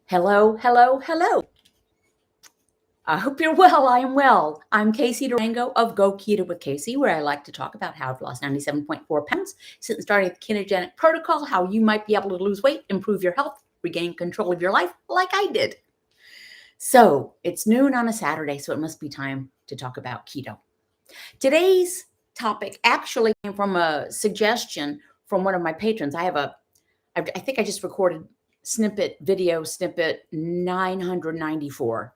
Hello, hello, hello. I hope you're well. I am well. I'm Casey Durango of Go Keto with Casey, where I like to talk about how I've lost 97.4 pounds since starting the ketogenic protocol, how you might be able to lose weight, improve your health, regain control of your life like I did. So it's noon on a Saturday, so it must be time to talk about keto. Today's topic actually came from a suggestion from one of my patrons. I think I just recorded video snippet 994.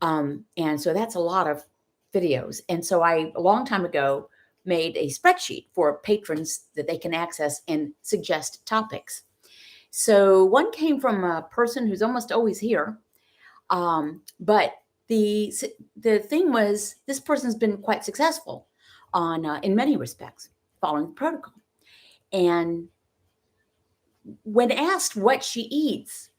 And so that's a lot of videos. And so I, a long time ago, made a spreadsheet for patrons that they can access and suggest topics. So one came from a person who's almost always here. But the thing was, this person's been quite successful in many respects, following the protocol. And when asked what she eats,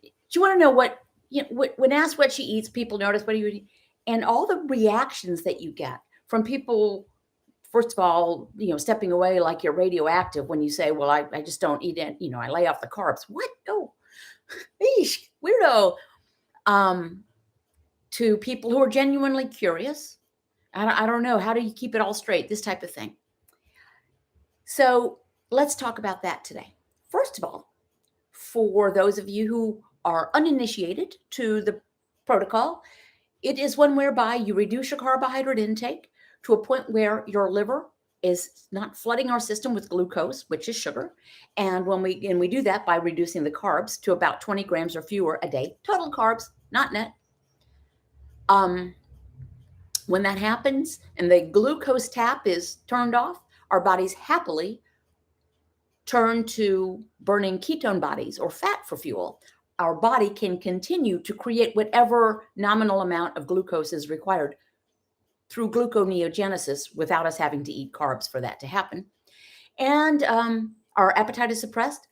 do you want to know when asked what she eats, people notice what you eat, and all the reactions that you get from people. First of all, stepping away like you're radioactive when you say, well, I just don't eat it. I lay off the carbs. What? No. Eesh, weirdo. To people who are genuinely curious. I don't know. How do you keep it all straight? This type of thing. So let's talk about that today. First of all, for those of you who are uninitiated to the protocol, it is one whereby you reduce your carbohydrate intake to a point where your liver is not flooding our system with glucose, which is sugar. And we do that by reducing the carbs to about 20 grams or fewer a day, total carbs, not net. When that happens and the glucose tap is turned off, our bodies happily turn to burning ketone bodies or fat for fuel. Our body can continue to create whatever nominal amount of glucose is required through gluconeogenesis without us having to eat carbs for that to happen. And our appetite is suppressed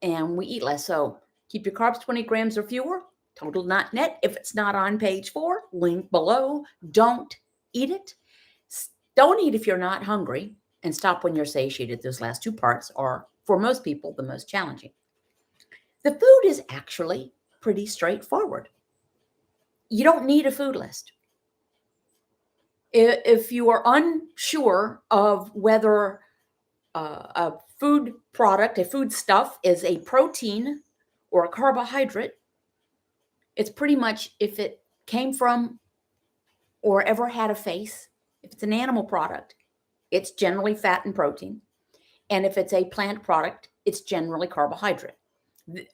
and we eat less. So keep your carbs 20 grams or fewer, total not net. If it's not on page 4, link below. Don't eat it. Don't eat if you're not hungry, and stop when you're satiated. Those last two parts are, for most people, the most challenging. The food is actually pretty straightforward. You don't need a food list. If you are unsure of whether a food product, a food stuff, is a protein or a carbohydrate, it's pretty much if it came from or ever had a face. If it's an animal product, it's generally fat and protein. And if it's a plant product, it's generally carbohydrate.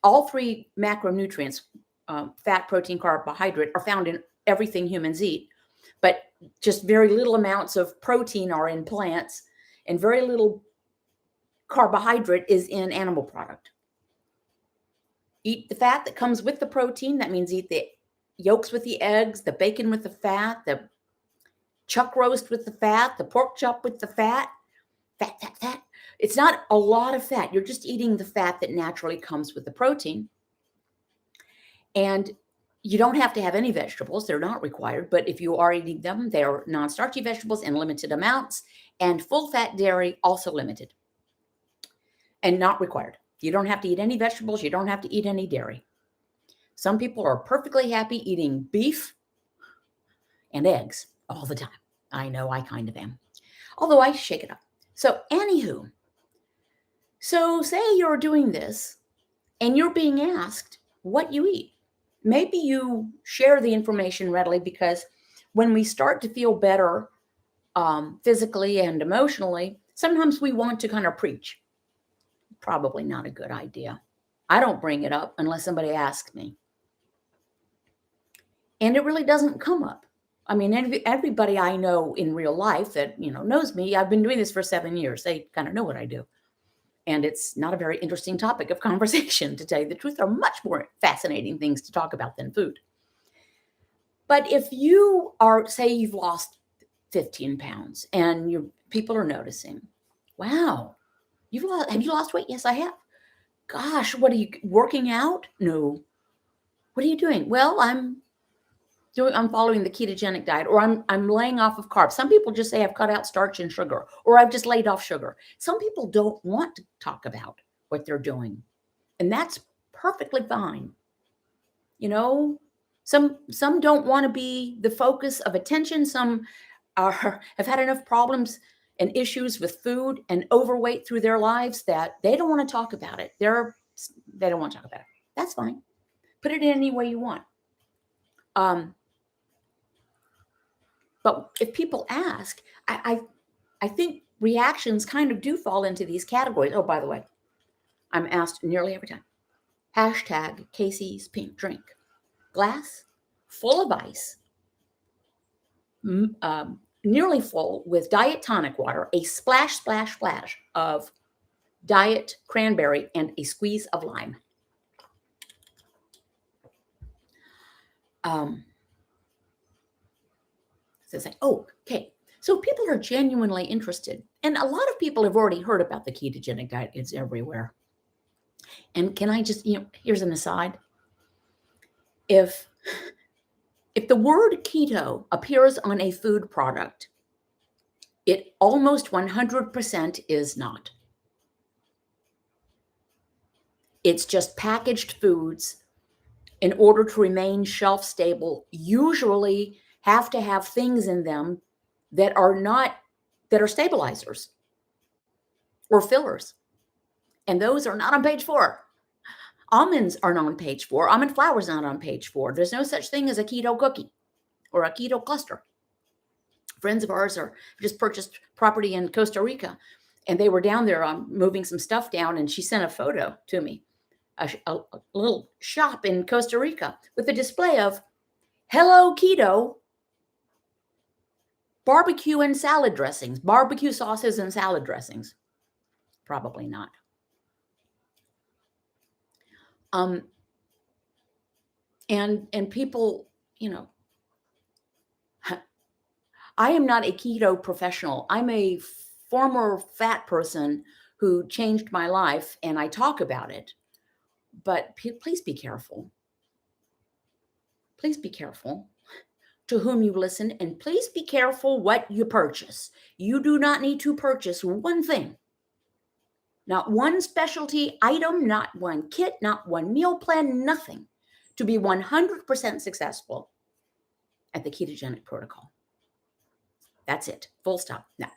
All three macronutrients, fat, protein, carbohydrate, are found in everything humans eat, but just very little amounts of protein are in plants and very little carbohydrate is in animal product. Eat the fat that comes with the protein. That means eat the yolks with the eggs, the bacon with the fat, the chuck roast with the fat, the pork chop with the fat. Fat. It's not a lot of fat. You're just eating the fat that naturally comes with the protein. And you don't have to have any vegetables. They're not required. But if you are eating them, they're non-starchy vegetables in limited amounts. And full-fat dairy, also limited and not required. You don't have to eat any vegetables. You don't have to eat any dairy. Some people are perfectly happy eating beef and eggs all the time. I know I kind of am. Although I shake it up. So anywho, so say you're doing this and you're being asked what you eat. Maybe you share the information readily because when we start to feel better physically and emotionally, sometimes we want to kind of preach. Probably not a good idea. I don't bring it up unless somebody asks me. And it really doesn't come up. I mean, everybody I know in real life that, knows me, I've been doing this for 7 years. They kind of know what I do. And it's not a very interesting topic of conversation, to tell you the truth. There are much more fascinating things to talk about than food. But if you say you've lost 15 pounds and people are noticing, wow, have you lost weight? Yes, I have. Gosh, what are you working out? No. What are you doing? Well, I'm following the ketogenic diet, or I'm laying off of carbs. Some people just say I've cut out starch and sugar, or I've just laid off sugar. Some people don't want to talk about what they're doing, and that's perfectly fine. You know, some don't want to be the focus of attention. Some are have had enough problems and issues with food and overweight through their lives that they don't want to talk about it. They don't want to talk about it. That's fine. Put it in any way you want. But if people ask, I think reactions kind of do fall into these categories. Oh, by the way, I'm asked nearly every time. Hashtag Casey's pink drink. Glass full of ice, nearly full with diet tonic water, a splash, splash, splash of diet cranberry, and a squeeze of lime. So it's like, oh, okay. So people are genuinely interested. And a lot of people have already heard about the ketogenic diet. It's everywhere. And can I just, here's an aside. If the word keto appears on a food product, it almost 100% is not. It's just packaged foods in order to remain shelf stable, usually have to have things in them that are stabilizers or fillers. And those are not on page 4. Almonds are not on page 4. Almond flour is not on page 4. There's no such thing as a keto cookie or a keto cluster. Friends of ours just purchased property in Costa Rica, and they were down there moving some stuff down, and she sent a photo to me, a little shop in Costa Rica with a display of Hello Keto barbecue and salad dressings, barbecue sauces and salad dressings. Probably not. And people, I am not a keto professional. I'm a former fat person who changed my life, and I talk about it. But please be careful. Please be careful to whom you listen, and please be careful what you purchase. You do not need to purchase one thing. Not one specialty item, not one kit, not one meal plan, nothing to be 100% successful at the ketogenic protocol. That's it. Full stop. No.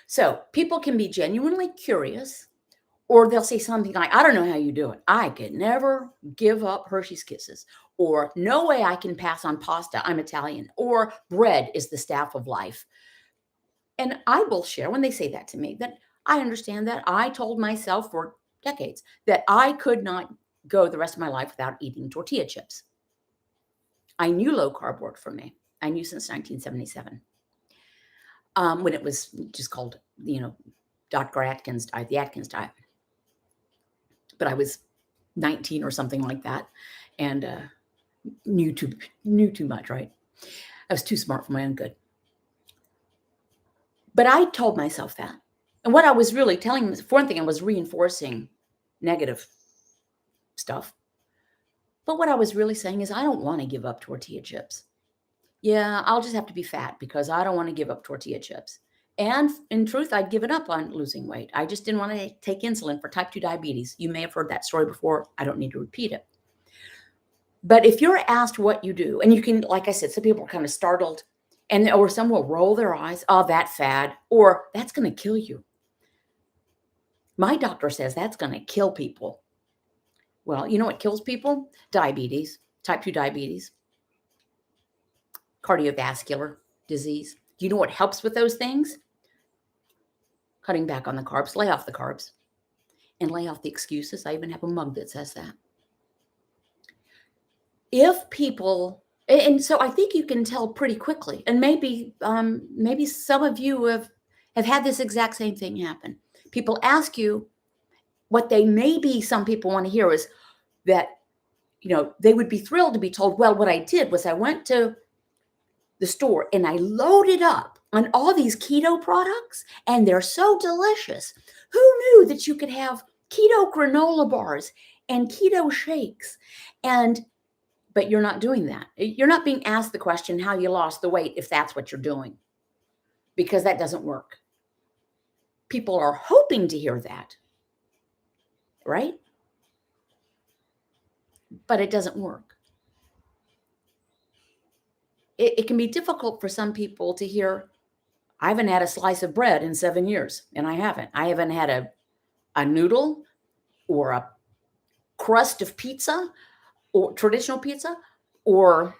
So people can be genuinely curious, or they'll say something like, I don't know how you do it. I could never give up Hershey's Kisses. Or no way I can pass on pasta. I'm Italian. Or bread is the staff of life. And I will share when they say that to me that I understand that. I told myself for decades that I could not go the rest of my life without eating tortilla chips. I knew low carb worked for me. I knew since 1977. When it was just called, Dr. Atkins diet, the Atkins diet. But I was 19 or something like that, and knew too much, right? I was too smart for my own good. But I told myself that. And what I was really telling, for one thing, I was reinforcing negative stuff. But what I was really saying is I don't want to give up tortilla chips. Yeah, I'll just have to be fat because I don't want to give up tortilla chips. And in truth, I'd given up on losing weight. I just didn't want to take insulin for type 2 diabetes. You may have heard that story before. I don't need to repeat it. But if you're asked what you do, and you can, like I said, some people are kind of startled, or some will roll their eyes, oh, that fad, or that's going to kill you. My doctor says that's going to kill people. Well, you know what kills people? Diabetes, type 2 diabetes, cardiovascular disease. Do you know what helps with those things? Cutting back on the carbs, lay off the carbs, and lay off the excuses. I even have a mug that says that. If people, and so I think you can tell pretty quickly, and maybe some of you have had this exact same thing happen. People ask you what some people want to hear is that, they would be thrilled to be told, well, what I did was I went to the store and I loaded up on all these keto products, and they're so delicious. Who knew that you could have keto granola bars and keto shakes? But you're not doing that. You're not being asked the question how you lost the weight if that's what you're doing, because that doesn't work. People are hoping to hear that, right? But it doesn't work. it can be difficult for some people to hear, I haven't had a slice of bread in 7 years, and I haven't. I haven't had a noodle or a crust of pizza or traditional pizza or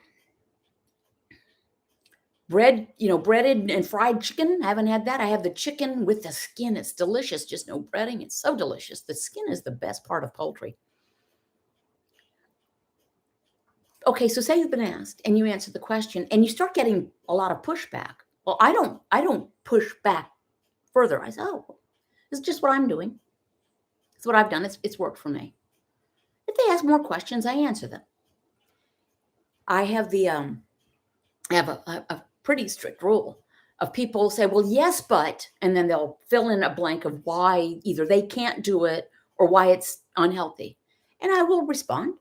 bread, breaded and fried chicken. I haven't had that. I have the chicken with the skin. It's delicious, just no breading. It's so delicious. The skin is the best part of poultry. Okay, so say you've been asked and you answer the question and you start getting a lot of pushback. Well, I don't push back further. I say, oh, this is just what I'm doing. It's what I've done. It's worked for me. If they ask more questions, I answer them. I have a pretty strict rule of people say, well, yes, but, and then they'll fill in a blank of why either they can't do it or why it's unhealthy. And I will respond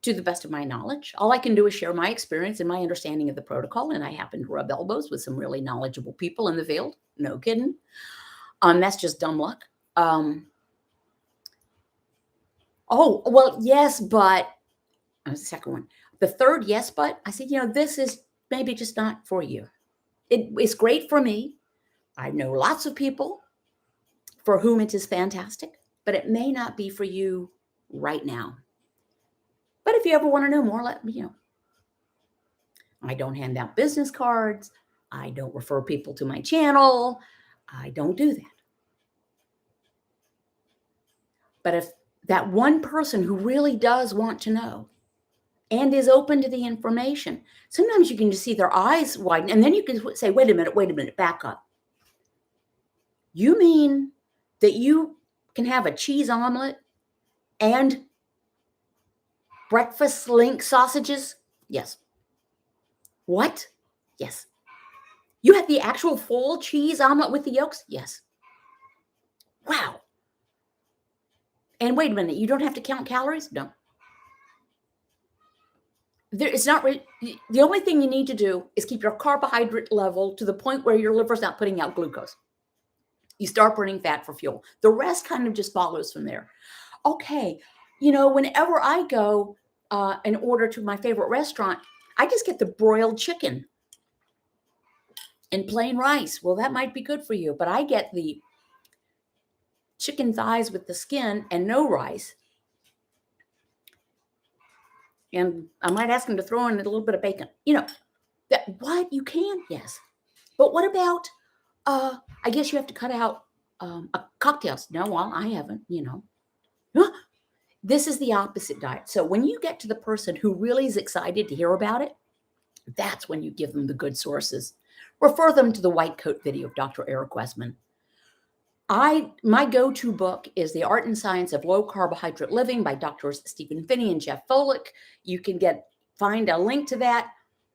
to the best of my knowledge. All I can do is share my experience and my understanding of the protocol. And I happen to rub elbows with some really knowledgeable people in the field. No kidding. That's just dumb luck. Oh, well, yes, but the second one, the third, yes, but I said, this is maybe just not for you. It's great for me. I know lots of people for whom it is fantastic, but it may not be for you right now. But if you ever want to know more, let me know. I don't hand out business cards. I don't refer people to my channel. I don't do that. But if that one person who really does want to know and is open to the information, sometimes you can just see their eyes widen, and then you can say, wait a minute, back up. You mean that you can have a cheese omelet and breakfast link sausages? Yes. What? Yes. You have the actual full cheese omelet with the yolks? Yes. Wow. And wait a minute, you don't have to count calories? No. It's not the only thing you need to do is keep your carbohydrate level to the point where your liver's not putting out glucose. You start burning fat for fuel. The rest kind of just follows from there. Okay, whenever I go and order to my favorite restaurant, I just get the broiled chicken and plain rice. Well, that might be good for you, but I get the chicken thighs with the skin and no rice. And I might ask them to throw in a little bit of bacon. What? You can? Yes. But what about, I guess you have to cut out cocktails. No, well, I haven't, This is the opposite diet. So when you get to the person who really is excited to hear about it, that's when you give them the good sources. Refer them to the White Coat video of Dr. Eric Westman. My go-to book is The Art and Science of Low Carbohydrate Living by Drs. Stephen Phinney and Jeff Volek. You can find a link to that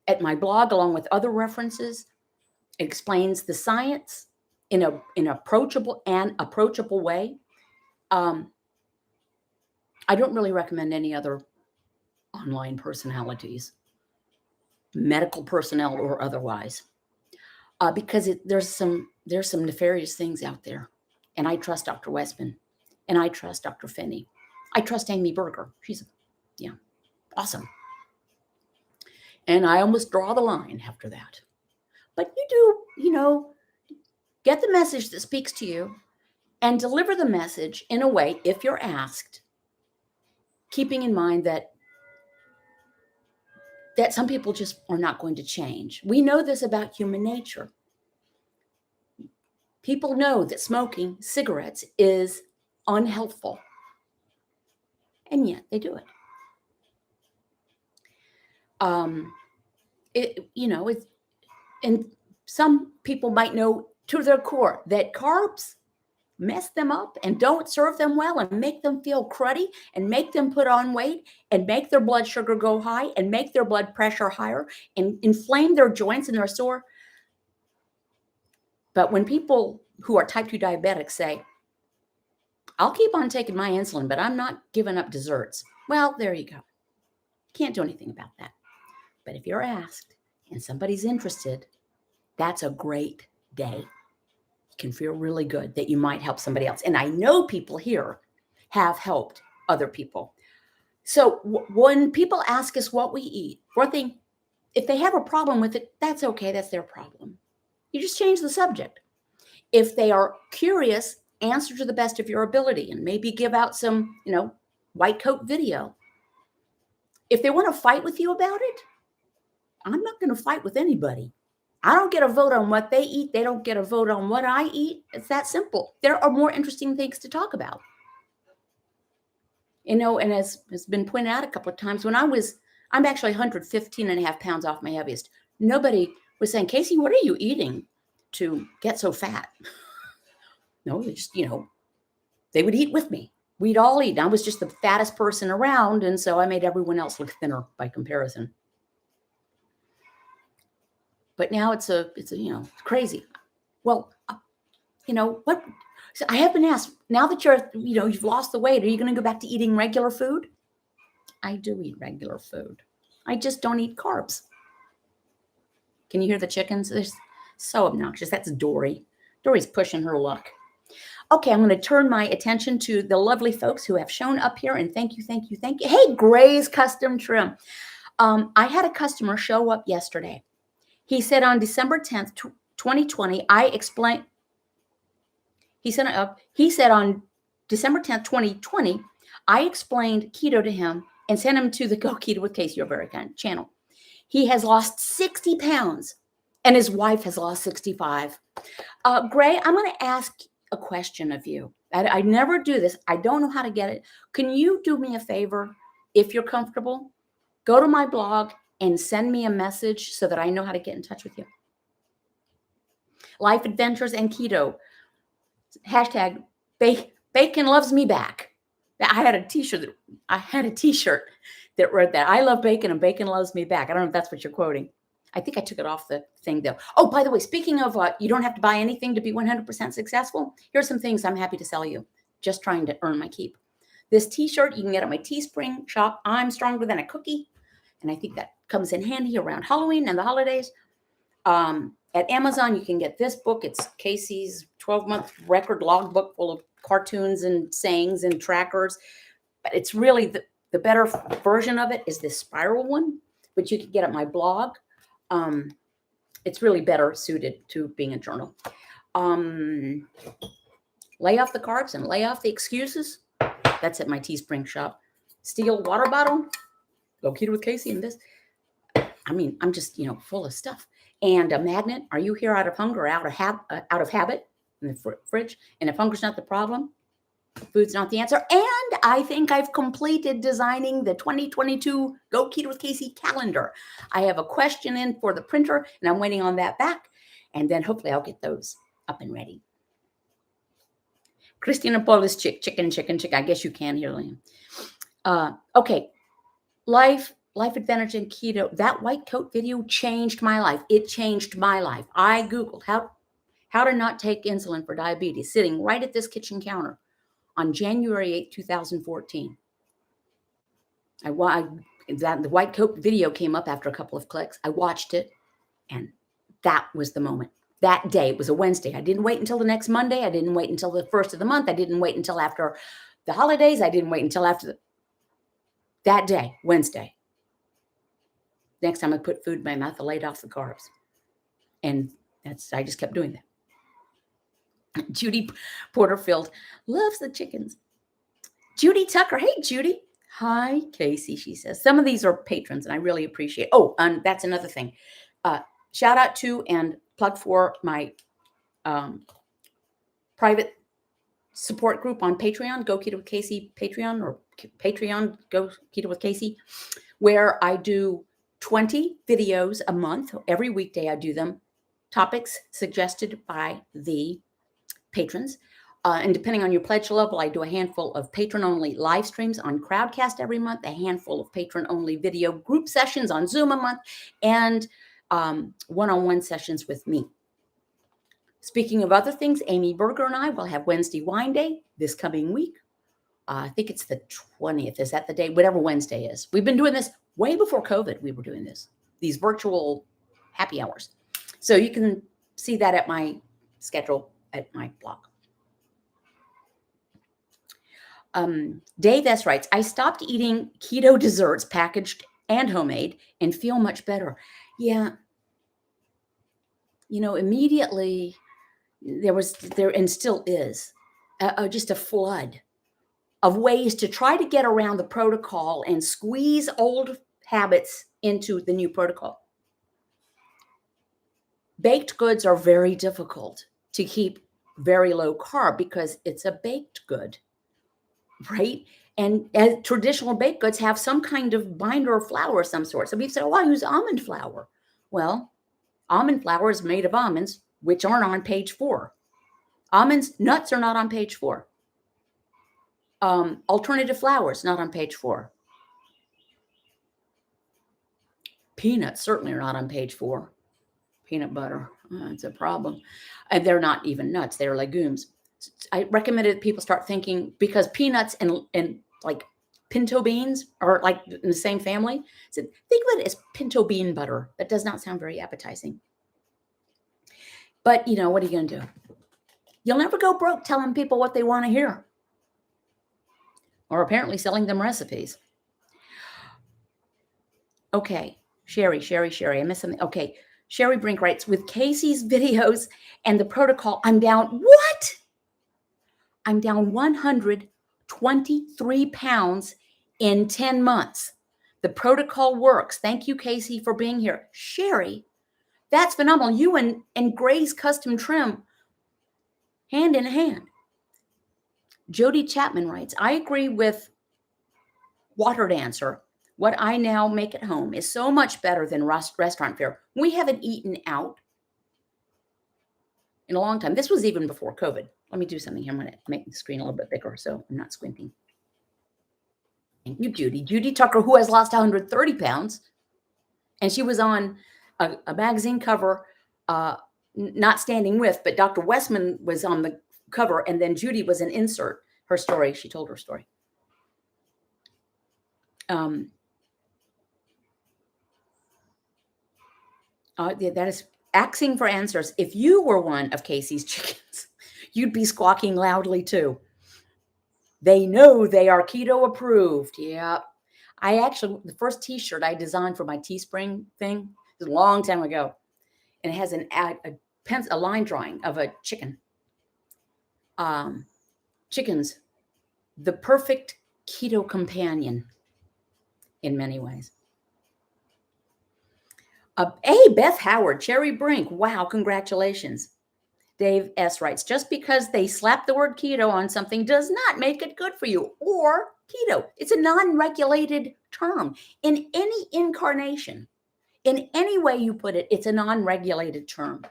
at my blog along with other references. It explains the science in an approachable way. I don't really recommend any other online personalities, medical personnel or otherwise, because there's some nefarious things out there. And I trust Dr. Westman, and I trust Dr. Phinney. I trust Amy Berger. She's, awesome. And I almost draw the line after that. But you do, get the message that speaks to you and deliver the message in a way, if you're asked, keeping in mind that some people just are not going to change. We know this about human nature. People know that smoking cigarettes is unhealthful, and yet they do it. And some people might know to their core that carbs mess them up and don't serve them well and make them feel cruddy and make them put on weight and make their blood sugar go high and make their blood pressure higher and inflame their joints and they're sore. But when people who are type 2 diabetics say, I'll keep on taking my insulin, but I'm not giving up desserts. Well, there you go. Can't do anything about that. But if you're asked and somebody's interested, that's a great day. You can feel really good that you might help somebody else. And I know people here have helped other people. So when people ask us what we eat, one thing If they have a problem with it, that's okay. That's their problem. You just change the subject. If they are curious, answer to the best of your ability and maybe give out some, white coat video. If they want to fight with you about it, I'm not going to fight with anybody. I don't get a vote on what they eat. They don't get a vote on what I eat. It's that simple. There are more interesting things to talk about. And as has been pointed out a couple of times, I'm actually 115 and a half pounds off my heaviest. Nobody was saying, Casey, what are you eating to get so fat? No, they just, they would eat with me. We'd all eat. I was just the fattest person around. And so I made everyone else look thinner by comparison. But now it's crazy. Well, what? So I have been asked, now that you've lost the weight, are you going to go back to eating regular food? I do eat regular food. I just don't eat carbs. Can you hear the chickens? They're so obnoxious. That's Dory. Dory's pushing her luck. Okay, I'm going to turn my attention to the lovely folks who have shown up here, and thank you. Hey, Gray's Custom Trim. I had a customer show up yesterday. He said on December 10th, 2020, he said on December 10th, 2020, I explained keto to him and sent him to the Go Keto with Casey, You're Very Kind channel. He has lost 60 pounds and his wife has lost 65. Gray, I'm going to ask a question of you. I never do this. I don't know how to get it. Can you do me a favor if you're comfortable? Go to my blog and send me a message so that I know how to get in touch with you. Life Adventures and Keto. Hashtag Bacon Loves Me Back. I had a t-shirt that read that. I love bacon and bacon loves me back. I don't know if that's what you're quoting. I think I took it off the thing though. Oh, by the way, speaking of you don't have to buy anything to be 100% successful. Here's some things I'm happy to sell you. Just trying to earn my keep. This t-shirt you can get at my Teespring shop. I'm stronger than a cookie. And I think that comes in handy around Halloween and the holidays. At Amazon, you can get this book. It's Casey's 12-month record logbook full of cartoons and sayings and trackers. But it's really the better version of it is this spiral one, which you can get at my blog. It's really better suited to being a journal. Lay off the carbs and lay off the excuses. That's at my Teespring shop. Steel water bottle. Go Keto with Casey and this. I'm just, full of stuff. And a magnet. Are you here out of hunger or out of habit in the fridge? And if hunger's not the problem, food's not the answer. And I think I've completed designing the 2022 Go Keto with Casey calendar. I have a question in for the printer, and I'm waiting on that back. And then hopefully I'll get those up and ready. Christina Polis chicken. I guess you can hear Liam. Okay. Life Advantage and Keto. That white coat video changed my life. It changed my life. I Googled how to not take insulin for diabetes, sitting right at this kitchen counter on January 8, 2014. The white coat video came up after a couple of clicks. I watched it, and that was the moment. That day, it was a Wednesday. I didn't wait until the next Monday. I didn't wait until the first of the month. I didn't wait until after the holidays. I didn't wait until after that day, Wednesday. Next time I put food in my mouth, I laid off the carbs. And I just kept doing that. Judy Porterfield loves the chickens. Judy Tucker. Hey, Judy. Hi, Casey, she says. Some of these are patrons, and I really appreciate it. Oh, and that's another thing. Shout out to and plug for my private support group on Patreon, Go Keto with Casey Patreon, or Patreon Go Keto with Casey, where I do 20 videos a month. Every weekday I do them. Topics suggested by the patrons. And depending on your pledge level, I do a handful of patron-only live streams on Crowdcast every month, a handful of patron-only video group sessions on Zoom a month, and one-on-one sessions with me. Speaking of other things, Amy Berger and I will have Wednesday Wine Day this coming week. I think it's the 20th. Is that the day? Whatever Wednesday is. We've been doing this way before COVID. We were doing these virtual happy hours. So you can see that at my schedule at my blog. Dave S. writes, I stopped eating keto desserts packaged and homemade and feel much better. Yeah. Immediately there and still is just a flood of ways to try to get around the protocol and squeeze old habits into the new protocol. Baked goods are very difficult to keep very low carb because it's a baked good, right? And as traditional baked goods have some kind of binder or flour of some sort. So people say, oh, I use almond flour. Well, almond flour is made of almonds, which aren't on page 4. Nuts are not on page 4. Alternative flours, not on page 4. Peanuts certainly are not on page 4. Peanut butter, it's a problem. And they're not even nuts, they're legumes. I recommended people start thinking, because peanuts and like pinto beans are like in the same family. So think of it as pinto bean butter. That does not sound very appetizing. But what are you going to do? You'll never go broke telling people what they want to hear. Or apparently selling them recipes. Okay, Sherry. I missed something. Okay, Sherry Brink writes, with Casey's videos and the protocol, I'm down 123 pounds in 10 months. The protocol works. Thank you, Casey, for being here. Sherry, that's phenomenal. You and Gray's Custom Trim, hand in hand. Jody Chapman writes, I agree with Water Dancer. What I now make at home is so much better than restaurant fare. We haven't eaten out in a long time. This was even before COVID. Let me do something here. I'm going to make the screen a little bit bigger so I'm not squinting. Thank you, Judy. Judy Tucker, who has lost 130 pounds. And she was on a magazine cover, not standing with, but Dr. Westman was on the cover. And then Judy was an insert. Her story, she told her story. That is asking for answers. If you were one of Casey's chickens, you'd be squawking loudly too. They know they are keto approved. Yeah. The first t-shirt I designed for my Teespring thing was a long time ago. And it has a line drawing of a chicken. Chickens, the perfect keto companion in many ways. Hey, Beth Howard, Cherry Brink. Wow, congratulations. Dave S. writes, just because they slap the word keto on something does not make it good for you, or keto. It's a non-regulated term. In any incarnation, in any way you put it, it's a non-regulated term.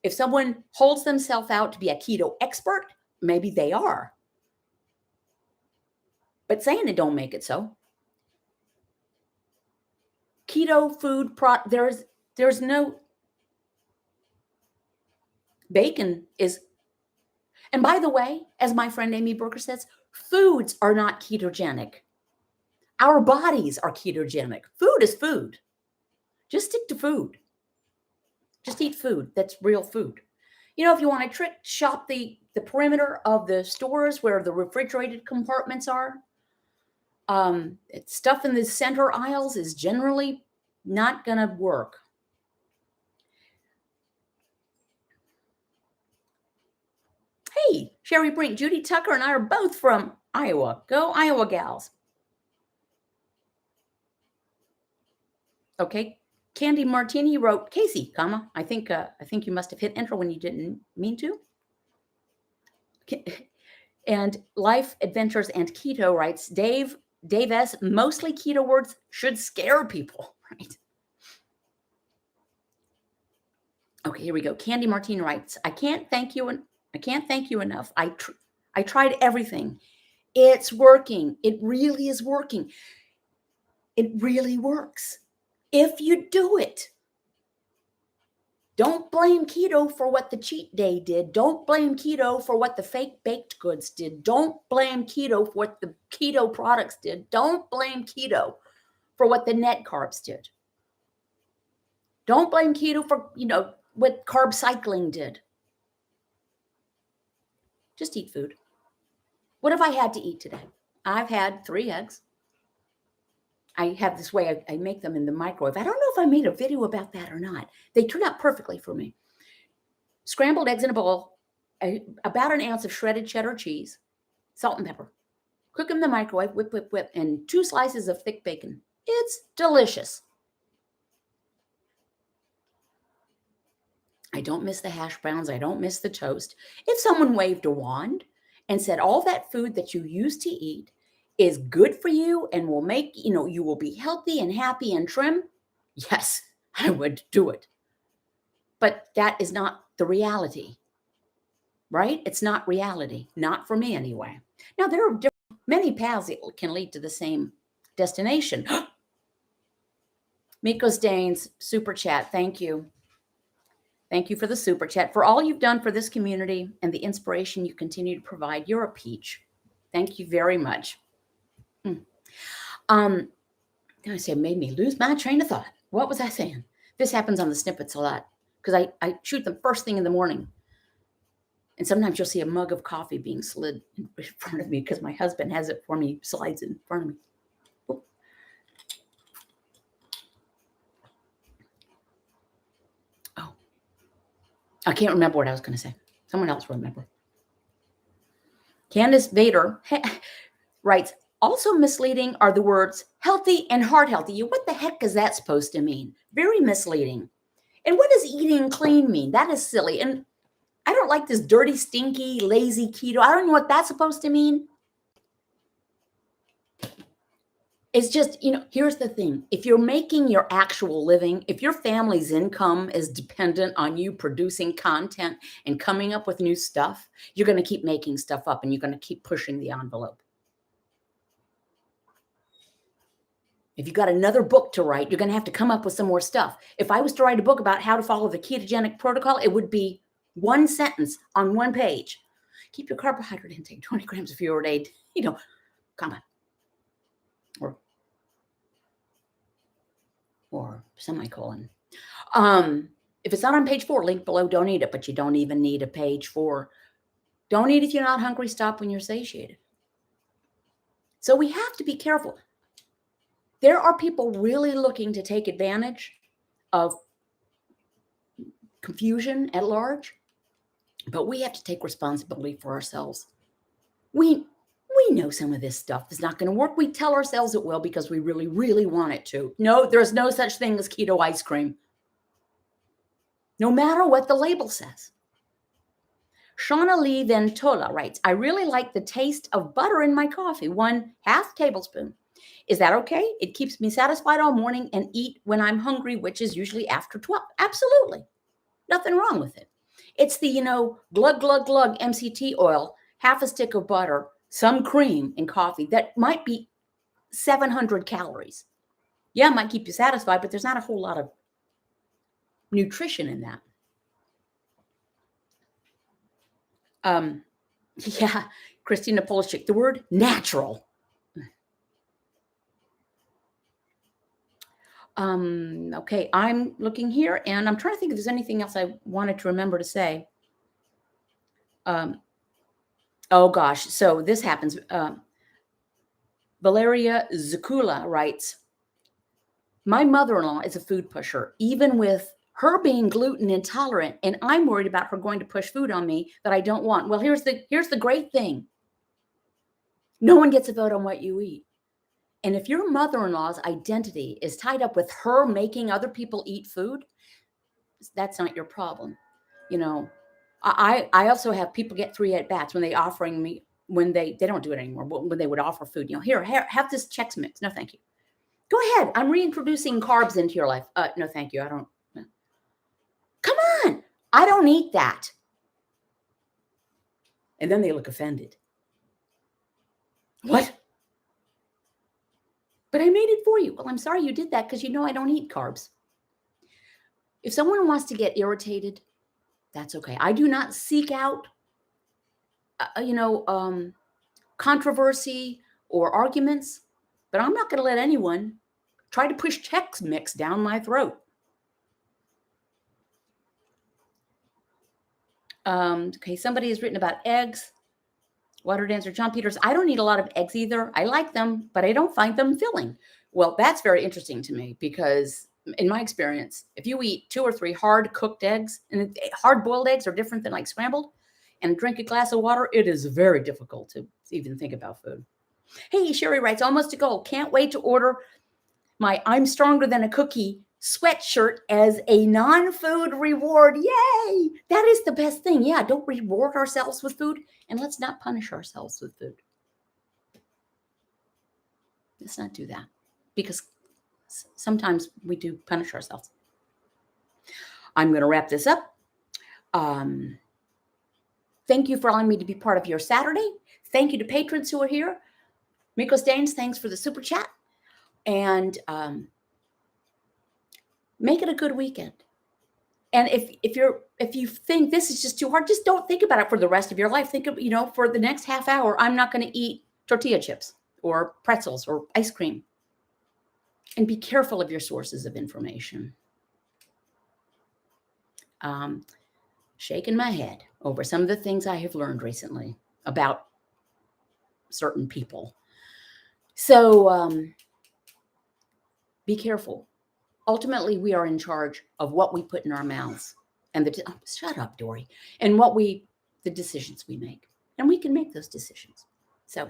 If someone holds themselves out to be a keto expert, maybe they are. But saying it don't make it so. Keto food, there's no bacon is, and by the way, as my friend Amy Brooker says, foods are not ketogenic. Our bodies are ketogenic. Food is food. Just stick to food. Just eat food. That's real food. If you want to shop the perimeter of the stores where the refrigerated compartments are, stuff in the center aisles is generally not going to work. Hey, Sherry Brink, Judy Tucker, and I are both from Iowa. Go Iowa gals. Okay, Candy Martini wrote, Casey, I think you must have hit enter when you didn't mean to. And Life Adventures and Keto writes, Dave S., mostly keto words should scare people, right? Okay, here we go. Candy Martini writes, I can't thank you enough. I tried everything. It's working. It really is working. It really works. If you do it. Don't blame keto for what the cheat day did. Don't blame keto for what the fake baked goods did. Don't blame keto for what the keto products did. Don't blame keto for what the net carbs did. Don't blame keto for, what carb cycling did. Just eat food. What have I had to eat today? I've had 3 eggs. I have this way I make them in the microwave. I don't know if I made a video about that or not. They turn out perfectly for me. Scrambled eggs in a bowl, about an ounce of shredded cheddar cheese, salt and pepper. Cook in the microwave, whip, whip, whip, and 2 slices of thick bacon. It's delicious. I don't miss the hash browns. I don't miss the toast. If someone waved a wand and said all that food that you used to eat is good for you and will make, you will be healthy and happy and trim, yes, I would do it. But that is not the reality, right? It's not reality, not for me anyway. Now, there are many paths that can lead to the same destination. Miko Staines, super chat. Thank you. Thank you for the super chat. For all you've done for this community and the inspiration you continue to provide, you're a peach. Thank you very much. I say it made me lose my train of thought. What was I saying? This happens on the snippets a lot because I shoot them first thing in the morning. And sometimes you'll see a mug of coffee being slid in front of me because my husband has it for me, slides in front of me. Oop. Oh, I can't remember what I was going to say. Someone else will remember. Candace Vader writes, also misleading are the words healthy and heart healthy. What the heck is that supposed to mean? Very misleading. And what does eating clean mean? That is silly. And I don't like this dirty, stinky, lazy keto. I don't know what that's supposed to mean. It's just, here's the thing. If you're making your actual living, if your family's income is dependent on you producing content and coming up with new stuff, you're going to keep making stuff up and you're going to keep pushing the envelope. If you got another book to write, you're going to have to come up with some more stuff. If I was to write a book about how to follow the ketogenic protocol, it would be one sentence on one page. Keep your carbohydrate intake 20 grams of fuel a day, comma. Or semicolon. If it's not on page 4, link below, don't eat it, but you don't even need a page 4. Don't eat if you're not hungry, stop when you're satiated. So we have to be careful. There are people really looking to take advantage of confusion at large, but we have to take responsibility for ourselves. We know some of this stuff is not going to work. We tell ourselves it will because we really, really want it to. No, there's no such thing as keto ice cream, no matter what the label says. Shauna Lee Ventola writes, I really like the taste of butter in my coffee, 1/2 tablespoon. Is that okay? It keeps me satisfied all morning and eat when I'm hungry, which is usually after 12. Absolutely. Nothing wrong with it. It's the, glug, glug, glug MCT oil, 1/2 stick of butter, some cream in coffee that might be 700 calories. Yeah, it might keep you satisfied, but there's not a whole lot of nutrition in that. Yeah, Christina Polishik, the word natural. Okay, I'm looking here and I'm trying to think if there's anything else I wanted to remember to say. Oh gosh, so this happens. Valeria Zakula writes, my mother-in-law is a food pusher, even with her being gluten intolerant, and I'm worried about her going to push food on me that I don't want. Well, here's the great thing. No one gets a vote on what you eat. And if your mother-in-law's identity is tied up with her making other people eat food, that's not your problem. I also have people get 3 at-bats when they offering me, when they don't do it anymore, but when they would offer food, here, have this Chex Mix. No, thank you. Go ahead. I'm reintroducing carbs into your life. No, thank you. I don't. No. Come on. I don't eat that. And then they look offended. What? But I made it for you. Well, I'm sorry you did that because I don't eat carbs. If someone wants to get irritated, that's okay. I do not seek out, controversy or arguments, but I'm not going to let anyone try to push Chex Mix down my throat. Okay, somebody has written about eggs. Water dancer John Peters, I don't eat a lot of eggs either. I like them, but I don't find them filling. Well, that's very interesting to me because in my experience, if you eat 2 or 3 hard cooked eggs, and hard boiled eggs are different than like scrambled, and drink a glass of water, it is very difficult to even think about food. Hey, Sherry writes, almost a goal. Can't wait to order my I'm Stronger Than a Cookie sweatshirt as a non-food reward. Yay! That is the best thing. Yeah, don't reward ourselves with food, and let's not punish ourselves with food. Let's not do that, because sometimes we do punish ourselves. I'm going to wrap this up. Thank you for allowing me to be part of your Saturday. Thank you to patrons who are here. Miko Staines, thanks for the super chat. And make it a good weekend. And if you think this is just too hard, just don't think about it for the rest of your life. Think of, for the next half hour, I'm not going to eat tortilla chips or pretzels or ice cream. And be careful of your sources of information. Shaking my head over some of the things I have learned recently about certain people. So be careful. Ultimately, we are in charge of what we put in our mouths and shut up, Dory, and the decisions we make. And we can make those decisions. So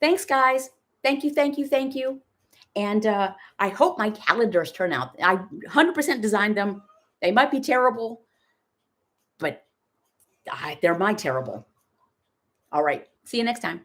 thanks, guys. Thank you. And I hope my calendars turn out. I 100% designed them. They might be terrible, but they're my terrible. All right. See you next time.